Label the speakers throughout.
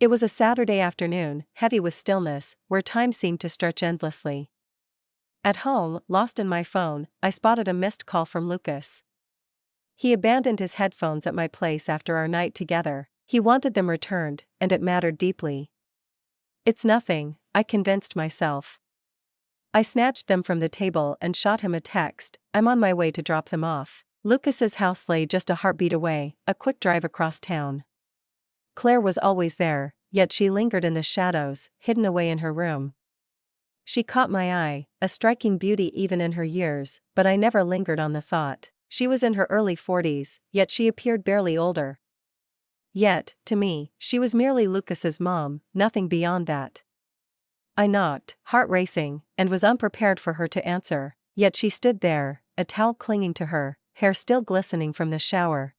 Speaker 1: It was a Saturday afternoon, heavy with stillness, where time seemed to stretch endlessly. At home, lost in my phone, I spotted a missed call from Lucas. He abandoned his headphones at my place after our night together. He wanted them returned, and it mattered deeply. It's nothing, I convinced myself. I snatched them from the table and shot him a text. I'm on my way to drop them off. Lucas's house lay just a heartbeat away, a quick drive across town. Claire was always there, yet she lingered in the shadows, hidden away in her room. She caught my eye, a striking beauty even in her years, but I never lingered on the thought. She was in her early 40s, yet she appeared barely older. Yet, to me, she was merely Lucas's mom, nothing beyond that. I knocked, heart racing, and was unprepared for her to answer, yet she stood there, a towel clinging to her, hair still glistening from the shower.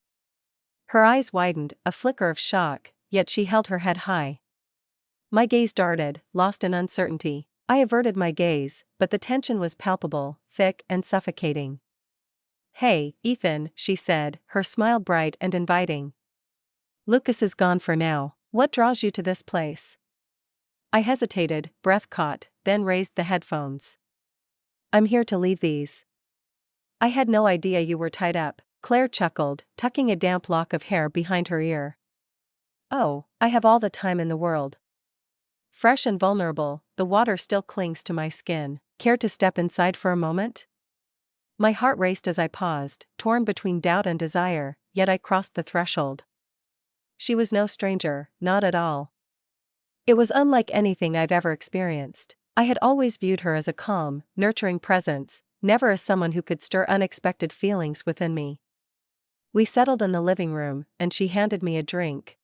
Speaker 1: Her eyes widened, a flicker of shock, yet she held her head high. My gaze darted, lost in uncertainty. I averted my gaze, but the tension was palpable, thick and suffocating. "Hey, Ethan," she said, her smile bright and inviting. "Lucas is gone for now. What draws you to this place?" I hesitated, breath caught, then raised the headphones. "I'm here to leave these." "I had no idea you were tied up," Claire chuckled, tucking a damp lock of hair behind her ear. "Oh, I have all the time in the world." Fresh and vulnerable, the water still clings to my skin. Care to step inside for a moment? My heart raced as I paused, torn between doubt and desire, yet I crossed the threshold. She was no stranger, not at all. It was unlike anything I've ever experienced. I had always viewed her as a calm, nurturing presence, never as someone who could stir unexpected feelings within me. We settled in the living room, and she handed me a drink.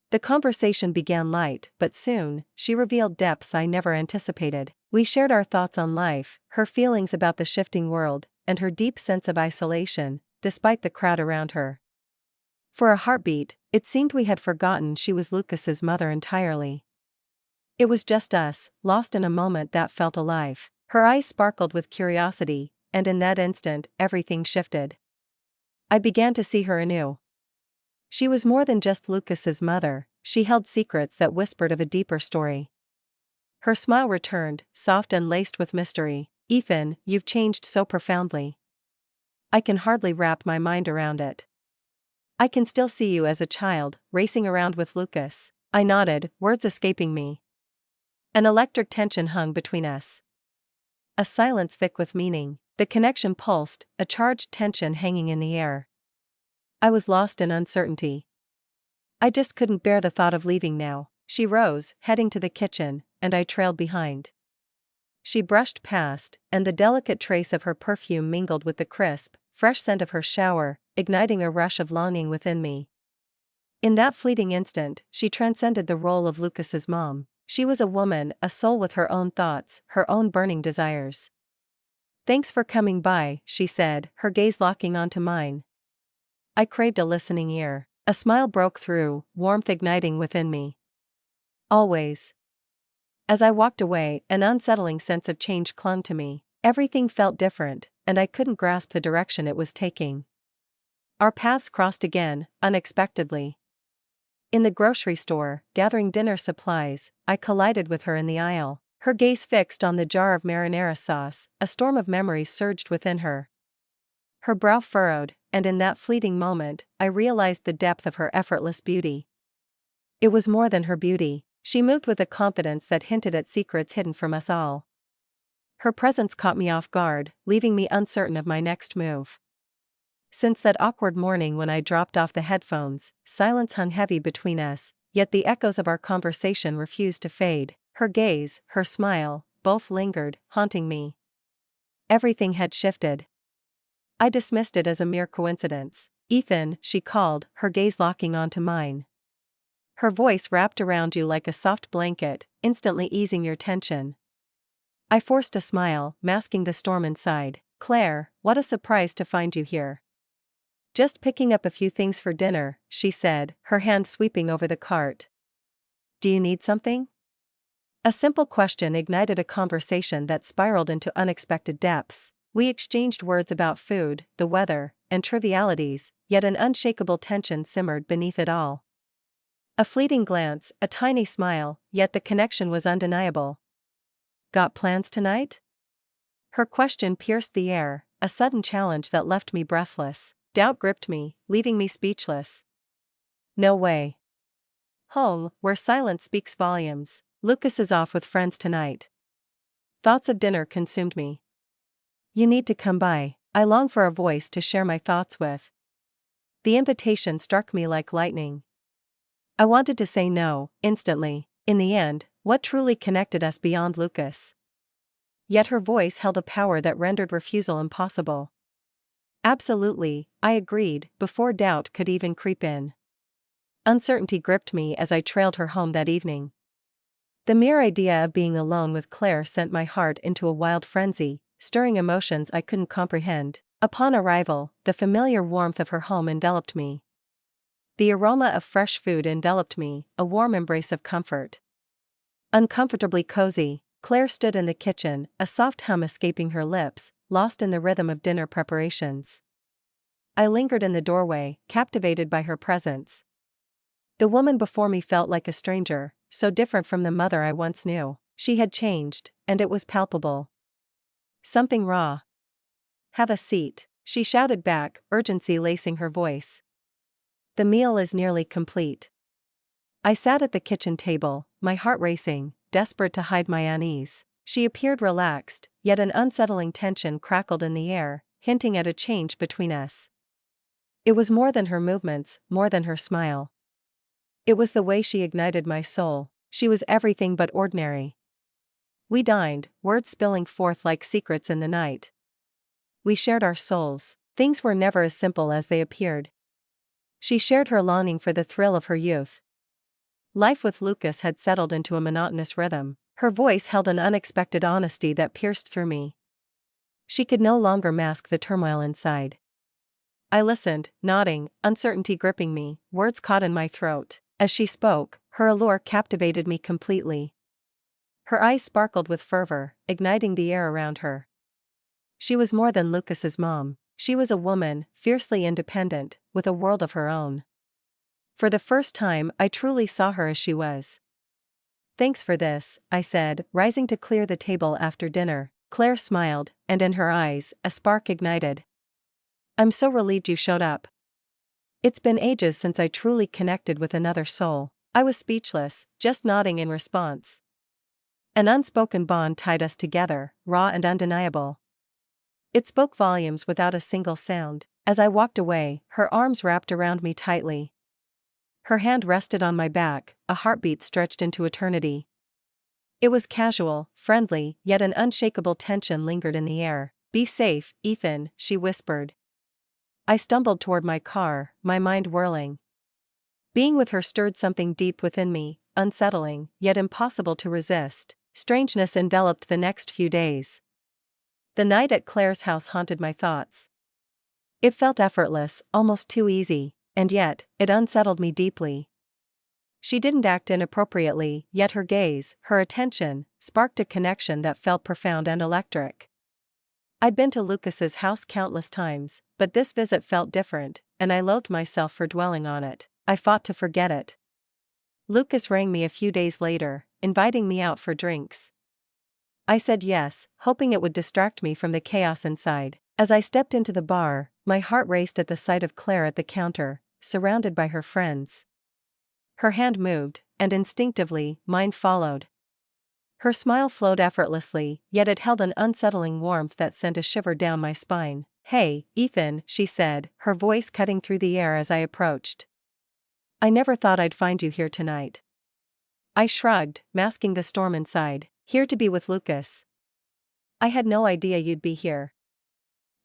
Speaker 1: The conversation began light, but soon, she revealed depths I never anticipated. We shared our thoughts on life, her feelings about the shifting world, and her deep sense of isolation, despite the crowd around her. For a heartbeat, it seemed we had forgotten she was Lucas's mother entirely. It was just us, lost in a moment that felt alive. Her eyes sparkled with curiosity, and in that instant, everything shifted. I began to see her anew. She was more than just Lucas's mother, she held secrets that whispered of a deeper story. Her smile returned, soft and laced with mystery. "Ethan, you've changed so profoundly. I can hardly wrap my mind around it. I can still see you as a child, racing around with Lucas." I nodded, words escaping me. An electric tension hung between us. A silence thick with meaning. The connection pulsed, a charged tension hanging in the air. I was lost in uncertainty. I just couldn't bear the thought of leaving now. She rose, heading to the kitchen, and I trailed behind. She brushed past, and the delicate trace of her perfume mingled with the crisp, fresh scent of her shower, igniting a rush of longing within me. In that fleeting instant, she transcended the role of Lucas's mom. She was a woman, a soul with her own thoughts, her own burning desires. "Thanks for coming by," she said, her gaze locking onto mine. I craved a listening ear. A smile broke through, warmth igniting within me. "Always." As I walked away, an unsettling sense of change clung to me. Everything felt different, and I couldn't grasp the direction it was taking. Our paths crossed again, unexpectedly. In the grocery store, gathering dinner supplies, I collided with her in the aisle. Her gaze fixed on the jar of marinara sauce, a storm of memories surged within her. Her brow furrowed, and in that fleeting moment, I realized the depth of her effortless beauty. It was more than her beauty. She moved with a confidence that hinted at secrets hidden from us all. Her presence caught me off guard, leaving me uncertain of my next move. Since that awkward morning when I dropped off the headphones, silence hung heavy between us, yet the echoes of our conversation refused to fade. Her gaze, her smile, both lingered, haunting me. Everything had shifted. I dismissed it as a mere coincidence. "Ethan," she called, her gaze locking onto mine. Her voice wrapped around you like a soft blanket, instantly easing your tension. I forced a smile, masking the storm inside. "Claire, what a surprise to find you here." "Just picking up a few things for dinner," she said, her hand sweeping over the cart. "Do you need something?" A simple question ignited a conversation that spiraled into unexpected depths. We exchanged words about food, the weather, and trivialities, yet an unshakable tension simmered beneath it all. A fleeting glance, a tiny smile, yet the connection was undeniable. Got plans tonight? Her question pierced the air, a sudden challenge that left me breathless. Doubt gripped me, leaving me speechless. No way. Home, where silence speaks volumes. Lucas is off with friends tonight. Thoughts of dinner consumed me. You need to come by. I long for a voice to share my thoughts with. The invitation struck me like lightning. I wanted to say no, instantly. In the end, what truly connected us beyond Lucas? Yet her voice held a power that rendered refusal impossible. Absolutely, I agreed, before doubt could even creep in. Uncertainty gripped me as I trailed her home that evening. The mere idea of being alone with Claire sent my heart into a wild frenzy, stirring emotions I couldn't comprehend. Upon arrival, the familiar warmth of her home enveloped me. The aroma of fresh food enveloped me, a warm embrace of comfort. Uncomfortably cozy, Claire stood in the kitchen, a soft hum escaping her lips, lost in the rhythm of dinner preparations. I lingered in the doorway, captivated by her presence. The woman before me felt like a stranger, so different from the mother I once knew. She had changed, and it was palpable. Something raw. Have a seat, she shouted back, urgency lacing her voice. The meal is nearly complete. I sat at the kitchen table, my heart racing, desperate to hide my unease. She appeared relaxed, yet an unsettling tension crackled in the air, hinting at a change between us. It was more than her movements, more than her smile. It was the way she ignited my soul. She was everything but ordinary. We dined, words spilling forth like secrets in the night. We shared our souls. Things were never as simple as they appeared. She shared her longing for the thrill of her youth. Life with Lucas had settled into a monotonous rhythm. Her voice held an unexpected honesty that pierced through me. She could no longer mask the turmoil inside. I listened, nodding, uncertainty gripping me, words caught in my throat. As she spoke, her allure captivated me completely. Her eyes sparkled with fervor, igniting the air around her. She was more than Lucas's mom. She was a woman, fiercely independent, with a world of her own. For the first time, I truly saw her as she was. Thanks for this, I said, rising to clear the table after dinner. Claire smiled, and in her eyes, a spark ignited. I'm so relieved you showed up. It's been ages since I truly connected with another soul. I was speechless, just nodding in response. An unspoken bond tied us together, raw and undeniable. It spoke volumes without a single sound. As I walked away, her arms wrapped around me tightly. Her hand rested on my back, a heartbeat stretched into eternity. It was casual, friendly, yet an unshakable tension lingered in the air. Be safe, Ethan, she whispered. I stumbled toward my car, my mind whirling. Being with her stirred something deep within me, unsettling, yet impossible to resist. Strangeness enveloped the next few days. The night at Claire's house haunted my thoughts. It felt effortless, almost too easy, and yet, it unsettled me deeply. She didn't act inappropriately, yet her gaze, her attention, sparked a connection that felt profound and electric. I'd been to Lucas's house countless times, but this visit felt different, and I loathed myself for dwelling on it. I fought to forget it. Lucas rang me a few days later, inviting me out for drinks. I said yes, hoping it would distract me from the chaos inside. As I stepped into the bar, my heart raced at the sight of Claire at the counter, surrounded by her friends. Her hand moved, and instinctively, mine followed. Her smile flowed effortlessly, yet it held an unsettling warmth that sent a shiver down my spine. Hey, Ethan, she said, her voice cutting through the air as I approached. I never thought I'd find you here tonight. I shrugged, masking the storm inside. Here to be with Lucas. I had no idea you'd be here.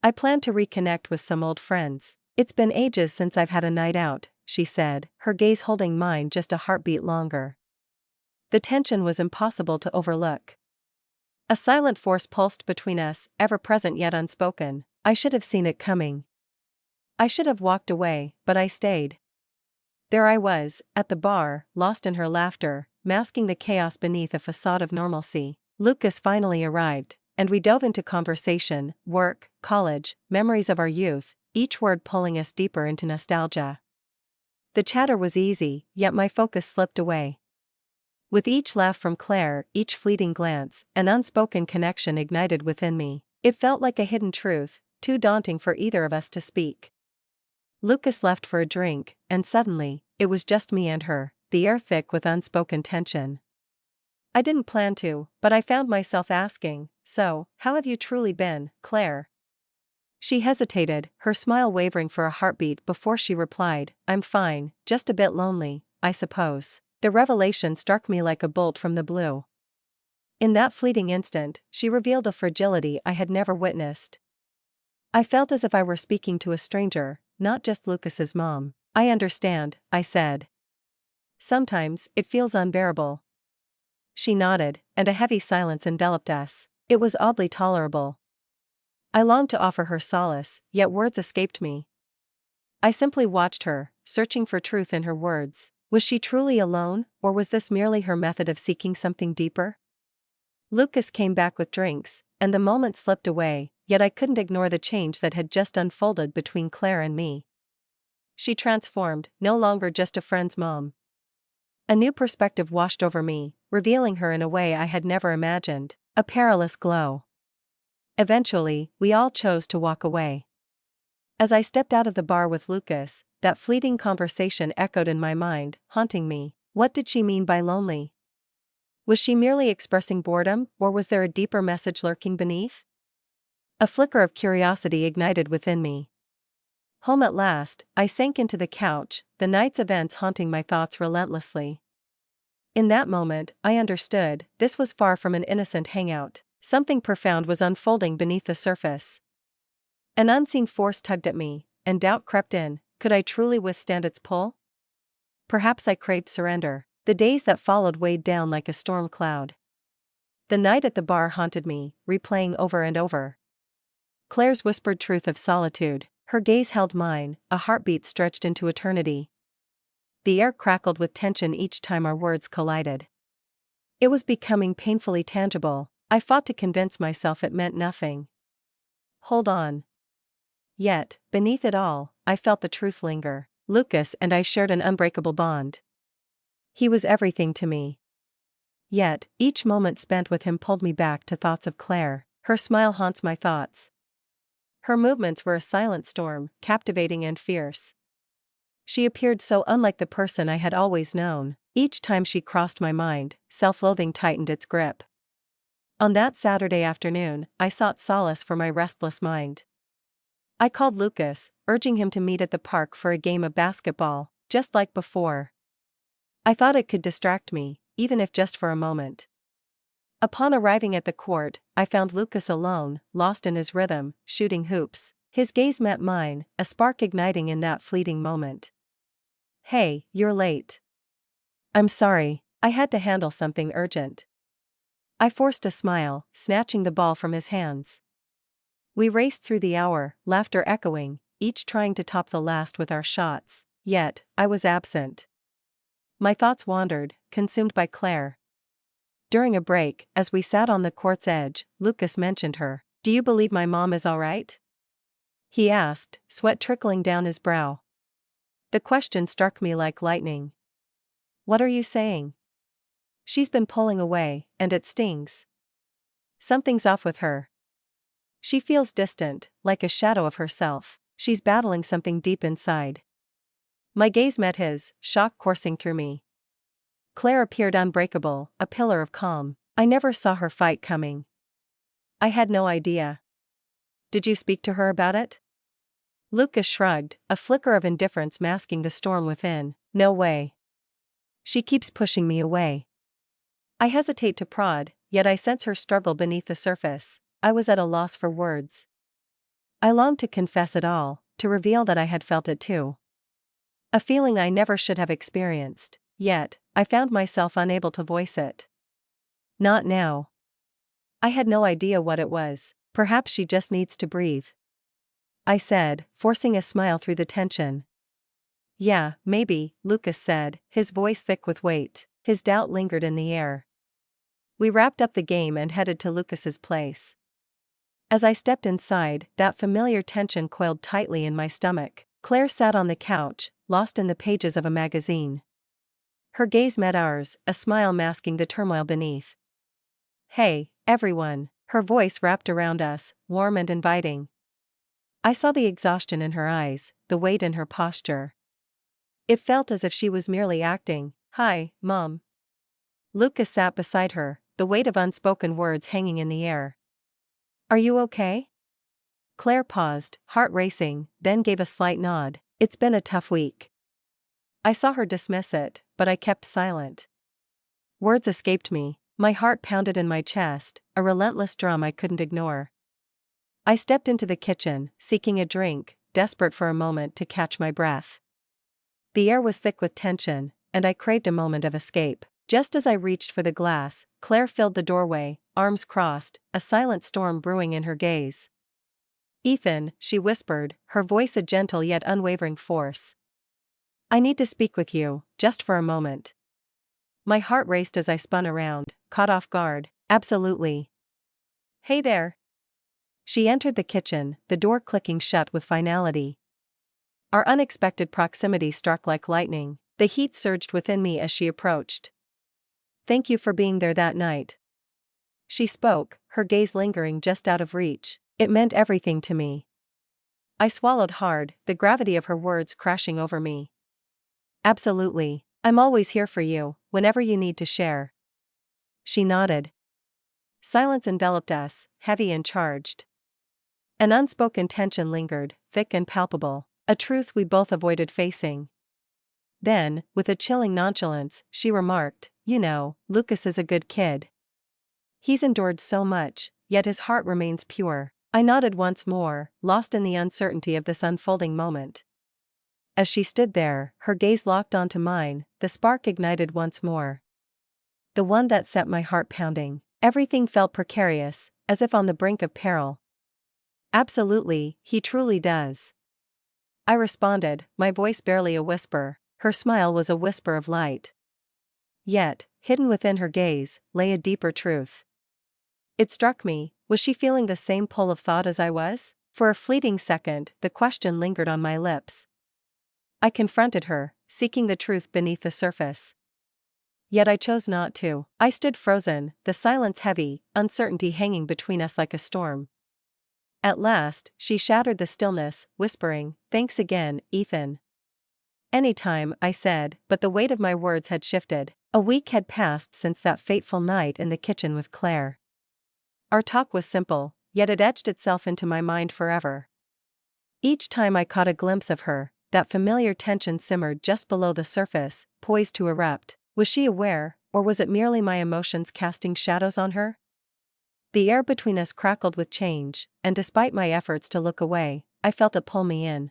Speaker 1: I planned to reconnect with some old friends. It's been ages since I've had a night out, she said, her gaze holding mine just a heartbeat longer. The tension was impossible to overlook. A silent force pulsed between us, ever present yet unspoken. I should have seen it coming. I should have walked away, but I stayed. There I was, at the bar, lost in her laughter, masking the chaos beneath a facade of normalcy. Lucas finally arrived, and we dove into conversation, work, college, memories of our youth, each word pulling us deeper into nostalgia. The chatter was easy, yet my focus slipped away. With each laugh from Claire, each fleeting glance, an unspoken connection ignited within me. It felt like a hidden truth, too daunting for either of us to speak. Lucas left for a drink, and suddenly, it was just me and her, the air thick with unspoken tension. I didn't plan to, but I found myself asking, "So, how have you truly been, Claire?" She hesitated, her smile wavering for a heartbeat before she replied, "I'm fine, just a bit lonely, I suppose." The revelation struck me like a bolt from the blue. In that fleeting instant, she revealed a fragility I had never witnessed. I felt as if I were speaking to a stranger, not just Lucas's mom. "I understand," I said. "Sometimes, it feels unbearable." She nodded, and a heavy silence enveloped us. It was oddly tolerable. I longed to offer her solace, yet words escaped me. I simply watched her, searching for truth in her words. Was she truly alone, or was this merely her method of seeking something deeper? Lucas came back with drinks, and the moment slipped away, yet I couldn't ignore the change that had just unfolded between Claire and me. She transformed, no longer just a friend's mom. A new perspective washed over me, revealing her in a way I had never imagined, a perilous glow. Eventually, we all chose to walk away. As I stepped out of the bar with Lucas, that fleeting conversation echoed in my mind, haunting me. What did she mean by lonely? Was she merely expressing boredom, or was there a deeper message lurking beneath? A flicker of curiosity ignited within me. Home at last, I sank into the couch, the night's events haunting my thoughts relentlessly. In that moment, I understood, this was far from an innocent hangout. Something profound was unfolding beneath the surface. An unseen force tugged at me, and doubt crept in. Could I truly withstand its pull? Perhaps I craved surrender. The days that followed weighed down like a storm cloud. The night at the bar haunted me, replaying over and over. Claire's whispered truth of solitude, her gaze held mine, a heartbeat stretched into eternity. The air crackled with tension each time our words collided. It was becoming painfully tangible. I fought to convince myself it meant nothing. Hold on. Yet, beneath it all, I felt the truth linger. Lucas and I shared an unbreakable bond. He was everything to me. Yet, each moment spent with him pulled me back to thoughts of Claire. Her smile haunts my thoughts. Her movements were a silent storm, captivating and fierce. She appeared so unlike the person I had always known. Each time she crossed my mind, self-loathing tightened its grip. On that Saturday afternoon, I sought solace for my restless mind. I called Lucas, urging him to meet at the park for a game of basketball, just like before. I thought it could distract me, even if just for a moment. Upon arriving at the court, I found Lucas alone, lost in his rhythm, shooting hoops. His gaze met mine, a spark igniting in that fleeting moment. "Hey, you're late." "I'm sorry, I had to handle something urgent." I forced a smile, snatching the ball from his hands. We raced through the hour, laughter echoing, each trying to top the last with our shots. Yet, I was absent. My thoughts wandered, consumed by Claire. During a break, as we sat on the court's edge, Lucas mentioned her. "Do you believe my mom is all right?" he asked, sweat trickling down his brow. The question struck me like lightning. "What are you saying?" "She's been pulling away, and it stings. Something's off with her. She feels distant, like a shadow of herself. She's battling something deep inside." My gaze met his, shock coursing through me. Claire appeared unbreakable, a pillar of calm. I never saw her fight coming. I had no idea. "Did you speak to her about it?" Lucas shrugged, a flicker of indifference masking the storm within. "No way. She keeps pushing me away." I hesitate to prod, yet I sense her struggle beneath the surface. I was at a loss for words. I longed to confess it all, to reveal that I had felt it too. A feeling I never should have experienced, yet, I found myself unable to voice it. Not now. I had no idea what it was. "Perhaps she just needs to breathe," I said, forcing a smile through the tension. "Yeah, maybe," Lucas said, his voice thick with weight. His doubt lingered in the air. We wrapped up the game and headed to Lucas's place. As I stepped inside, that familiar tension coiled tightly in my stomach. Claire sat on the couch, lost in the pages of a magazine. Her gaze met ours, a smile masking the turmoil beneath. "Hey, everyone," her voice wrapped around us, warm and inviting. I saw the exhaustion in her eyes, the weight in her posture. It felt as if she was merely acting. "Hi, Mom." Lucas sat beside her, the weight of unspoken words hanging in the air. "Are you okay?" Claire paused, heart racing, then gave a slight nod. "It's been a tough week." I saw her dismiss it, but I kept silent. Words escaped me, my heart pounded in my chest, a relentless drum I couldn't ignore. I stepped into the kitchen, seeking a drink, desperate for a moment to catch my breath. The air was thick with tension, and I craved a moment of escape. Just as I reached for the glass, Claire filled the doorway, arms crossed, a silent storm brewing in her gaze. "Ethan," she whispered, her voice a gentle yet unwavering force. "I need to speak with you, just for a moment." My heart raced as I spun around, caught off guard. "Absolutely." "Hey there." She entered the kitchen, the door clicking shut with finality. Our unexpected proximity struck like lightning. The heat surged within me as she approached. "Thank you for being there that night." She spoke, her gaze lingering just out of reach. It meant everything to me. I swallowed hard, the gravity of her words crashing over me. "Absolutely. I'm always here for you, whenever you need to share." She nodded. Silence enveloped us, heavy and charged. An unspoken tension lingered, thick and palpable, a truth we both avoided facing. Then, with a chilling nonchalance, she remarked, "You know, Lucas is a good kid. He's endured so much, yet his heart remains pure." I nodded once more, lost in the uncertainty of this unfolding moment. As she stood there, her gaze locked onto mine, the spark ignited once more. The one that set my heart pounding. Everything felt precarious, as if on the brink of peril. "Absolutely, he truly does." I responded, my voice barely a whisper. Her smile was a whisper of light. Yet, hidden within her gaze, lay a deeper truth. It struck me, was she feeling the same pull of thought as I was? For a fleeting second, the question lingered on my lips. I confronted her, seeking the truth beneath the surface. Yet I chose not to. I stood frozen, the silence heavy, uncertainty hanging between us like a storm. At last, she shattered the stillness, whispering, "Thanks again, Ethan." "Anytime," I said, but the weight of my words had shifted. A week had passed since that fateful night in the kitchen with Claire. Our talk was simple, yet it etched itself into my mind forever. Each time I caught a glimpse of her, that familiar tension simmered just below the surface, poised to erupt. Was she aware, or was it merely my emotions casting shadows on her? The air between us crackled with change, and despite my efforts to look away, I felt it pull me in.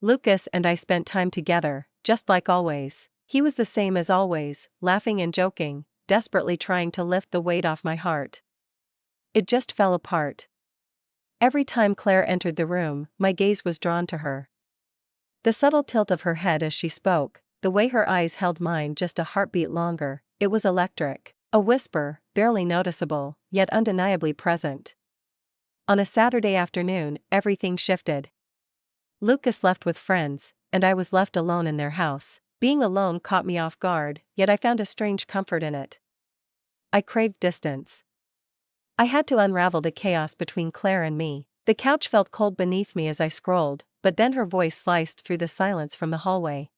Speaker 1: Lucas and I spent time together, just like always. He was the same as always, laughing and joking, desperately trying to lift the weight off my heart. It just fell apart. Every time Claire entered the room, my gaze was drawn to her. The subtle tilt of her head as she spoke, the way her eyes held mine just a heartbeat longer, it was electric. A whisper, barely noticeable, yet undeniably present. On a Saturday afternoon, everything shifted. Lucas left with friends, and I was left alone in their house. Being alone caught me off guard, yet I found a strange comfort in it. I craved distance. I had to unravel the chaos between Claire and me. The couch felt cold beneath me as I scrolled, but then her voice sliced through the silence from the hallway.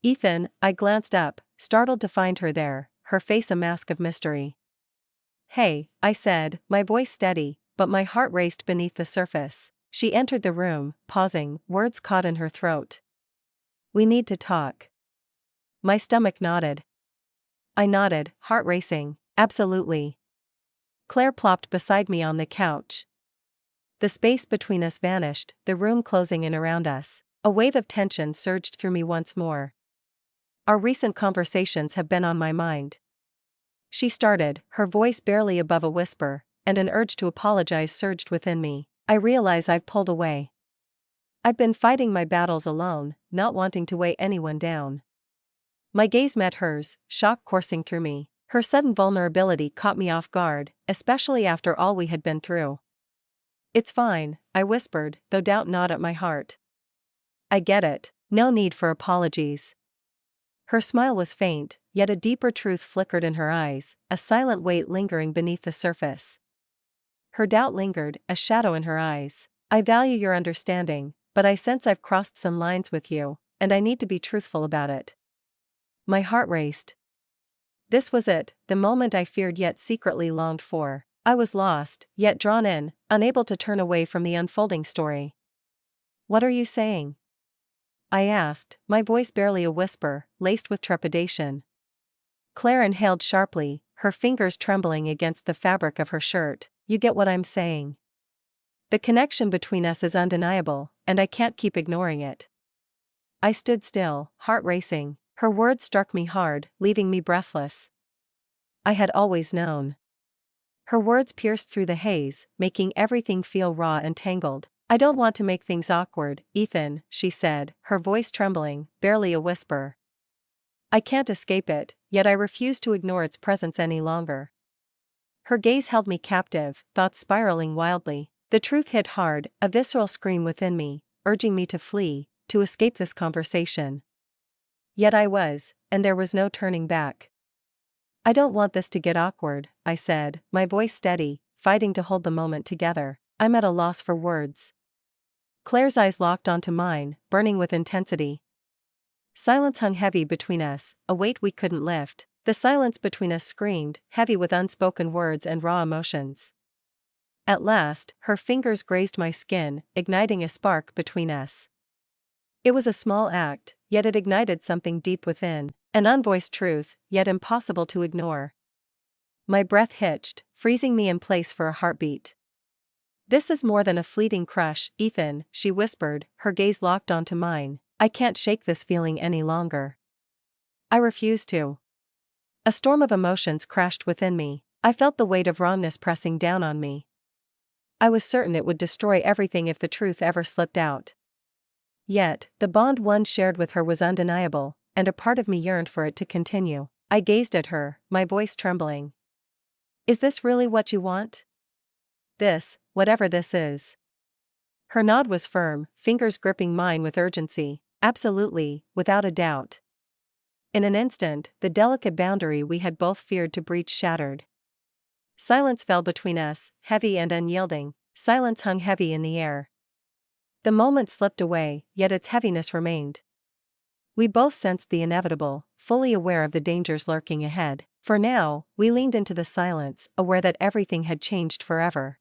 Speaker 1: "Ethan," I glanced up, startled to find her there, her face a mask of mystery. "Hey," I said, my voice steady, but my heart raced beneath the surface. She entered the room, pausing, words caught in her throat. "We need to talk." My stomach nodded. I nodded, heart racing. "Absolutely." Claire plopped beside me on the couch. The space between us vanished, the room closing in around us. A wave of tension surged through me once more. Our recent conversations have been on my mind. She started, her voice barely above a whisper, and an urge to apologize surged within me. I realize I've pulled away. I've been fighting my battles alone, not wanting to weigh anyone down. My gaze met hers, shock coursing through me. Her sudden vulnerability caught me off guard, especially after all we had been through. "It's fine," I whispered, though doubt gnawed at my heart. I get it, no need for apologies. Her smile was faint, yet a deeper truth flickered in her eyes, a silent weight lingering beneath the surface. Her doubt lingered, a shadow in her eyes. I value your understanding, but I sense I've crossed some lines with you, and I need to be truthful about it. My heart raced. This was it, the moment I feared yet secretly longed for. I was lost, yet drawn in, unable to turn away from the unfolding story. What are you saying? I asked, my voice barely a whisper, laced with trepidation. Claire inhaled sharply, her fingers trembling against the fabric of her shirt. You get what I'm saying. The connection between us is undeniable, and I can't keep ignoring it. I stood still, heart racing. Her words struck me hard, leaving me breathless. I had always known. Her words pierced through the haze, making everything feel raw and tangled. I don't want to make things awkward, Ethan, she said, her voice trembling, barely a whisper. I can't escape it, yet I refuse to ignore its presence any longer. Her gaze held me captive, thoughts spiraling wildly. The truth hit hard, a visceral scream within me, urging me to flee, to escape this conversation. Yet I was, and there was no turning back. I don't want this to get awkward, I said, my voice steady, fighting to hold the moment together. I'm at a loss for words. Claire's eyes locked onto mine, burning with intensity. Silence hung heavy between us, a weight we couldn't lift. The silence between us screamed, heavy with unspoken words and raw emotions. At last, her fingers grazed my skin, igniting a spark between us. It was a small act, yet it ignited something deep within, an unvoiced truth, yet impossible to ignore. My breath hitched, freezing me in place for a heartbeat. This is more than a fleeting crush, Ethan, she whispered, her gaze locked onto mine. I can't shake this feeling any longer. I refuse to. A storm of emotions crashed within me. I felt the weight of wrongness pressing down on me. I was certain it would destroy everything if the truth ever slipped out. Yet, the bond one shared with her was undeniable, and a part of me yearned for it to continue. I gazed at her, my voice trembling. Is this really what you want? This, whatever this is. Her nod was firm, fingers gripping mine with urgency. Absolutely, without a doubt. In an instant, the delicate boundary we had both feared to breach shattered. Silence fell between us, heavy and unyielding. Silence hung heavy in the air. The moment slipped away, yet its heaviness remained. We both sensed the inevitable, fully aware of the dangers lurking ahead. For now, we leaned into the silence, aware that everything had changed forever.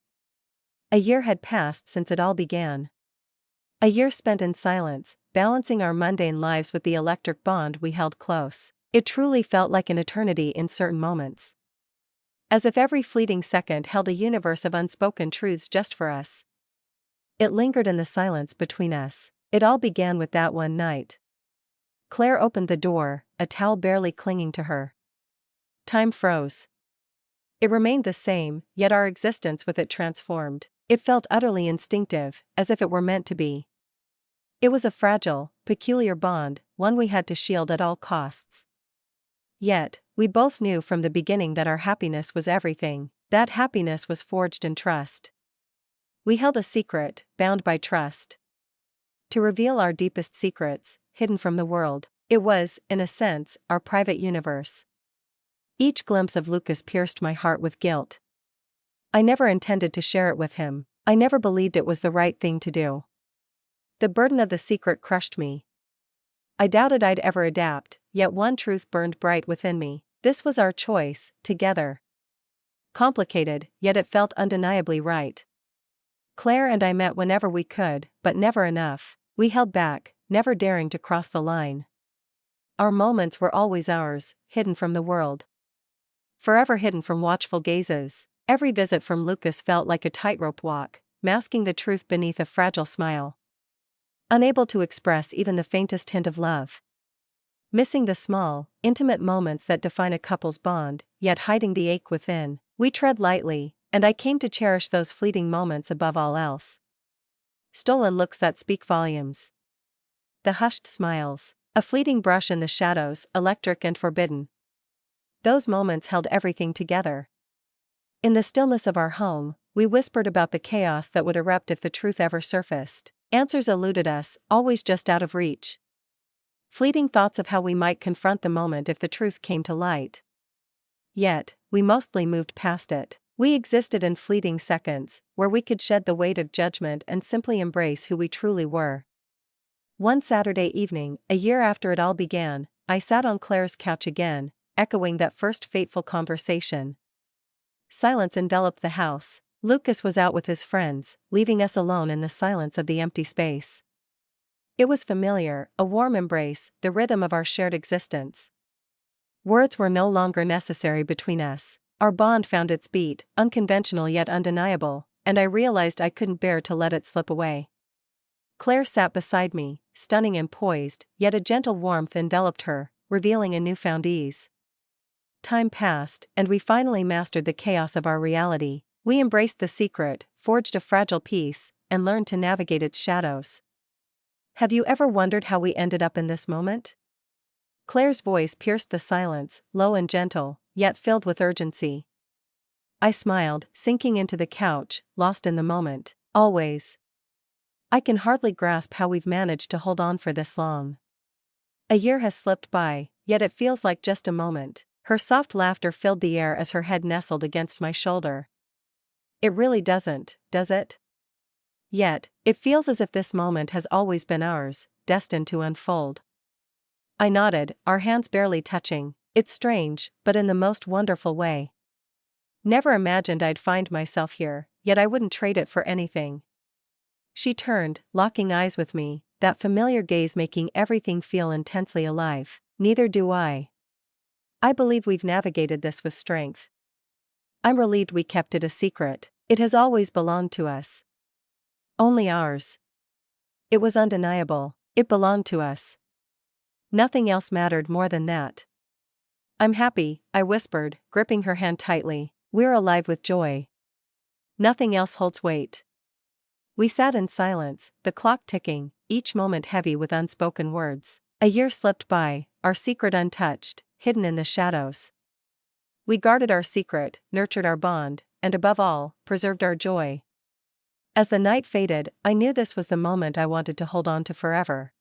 Speaker 1: A year had passed since it all began. A year spent in silence, balancing our mundane lives with the electric bond we held close. It truly felt like an eternity in certain moments. As if every fleeting second held a universe of unspoken truths just for us. It lingered in the silence between us. It all began with that one night. Claire opened the door, a towel barely clinging to her. Time froze. It remained the same, yet our existence with it transformed. It felt utterly instinctive, as if it were meant to be. It was a fragile, peculiar bond, one we had to shield at all costs. Yet, we both knew from the beginning that our happiness was everything. That happiness was forged in trust. We held a secret, bound by trust. To reveal our deepest secrets, hidden from the world. It was, in a sense, our private universe. Each glimpse of Lucas pierced my heart with guilt. I never intended to share it with him. I never believed it was the right thing to do. The burden of the secret crushed me. I doubted I'd ever adapt, yet one truth burned bright within me. This was our choice, together. Complicated, yet it felt undeniably right. Claire and I met whenever we could, but never enough. We held back, never daring to cross the line. Our moments were always ours, hidden from the world. Forever hidden from watchful gazes. Every visit from Lucas felt like a tightrope walk, masking the truth beneath a fragile smile. Unable to express even the faintest hint of love. Missing the small, intimate moments that define a couple's bond, yet hiding the ache within. We tread lightly, and I came to cherish those fleeting moments above all else. Stolen looks that speak volumes. The hushed smiles, a fleeting brush in the shadows, electric and forbidden. Those moments held everything together. In the stillness of our home, we whispered about the chaos that would erupt if the truth ever surfaced. Answers eluded us, always just out of reach. Fleeting thoughts of how we might confront the moment if the truth came to light. Yet, we mostly moved past it. We existed in fleeting seconds, where we could shed the weight of judgment and simply embrace who we truly were. One Saturday evening, a year after it all began, I sat on Claire's couch again, echoing that first fateful conversation. Silence enveloped the house. Lucas was out with his friends, leaving us alone in the silence of the empty space. It was familiar, a warm embrace, the rhythm of our shared existence. Words were no longer necessary between us. Our bond found its beat, unconventional yet undeniable, and I realized I couldn't bear to let it slip away. Claire sat beside me, stunning and poised, yet a gentle warmth enveloped her, revealing a newfound ease. Time passed, and we finally mastered the chaos of our reality. We embraced the secret, forged a fragile peace, and learned to navigate its shadows. Have you ever wondered how we ended up in this moment? Claire's voice pierced the silence, low and gentle, yet filled with urgency. I smiled, sinking into the couch, lost in the moment. Always. I can hardly grasp how we've managed to hold on for this long. A year has slipped by, yet it feels like just a moment. Her soft laughter filled the air as her head nestled against my shoulder. It really doesn't, does it? Yet, it feels as if this moment has always been ours, destined to unfold. I nodded, our hands barely touching. It's strange, but in the most wonderful way. Never imagined I'd find myself here, yet I wouldn't trade it for anything. She turned, locking eyes with me, that familiar gaze making everything feel intensely alive. Neither do I. I believe we've navigated this with strength. I'm relieved we kept it a secret. It has always belonged to us. Only ours. It was undeniable. It belonged to us. Nothing else mattered more than that. I'm happy, I whispered, gripping her hand tightly. We're alive with joy. Nothing else holds weight. We sat in silence, the clock ticking, each moment heavy with unspoken words. A year slipped by, our secret untouched, hidden in the shadows. We guarded our secret, nurtured our bond, and above all, preserved our joy. As the night faded, I knew this was the moment I wanted to hold on to forever.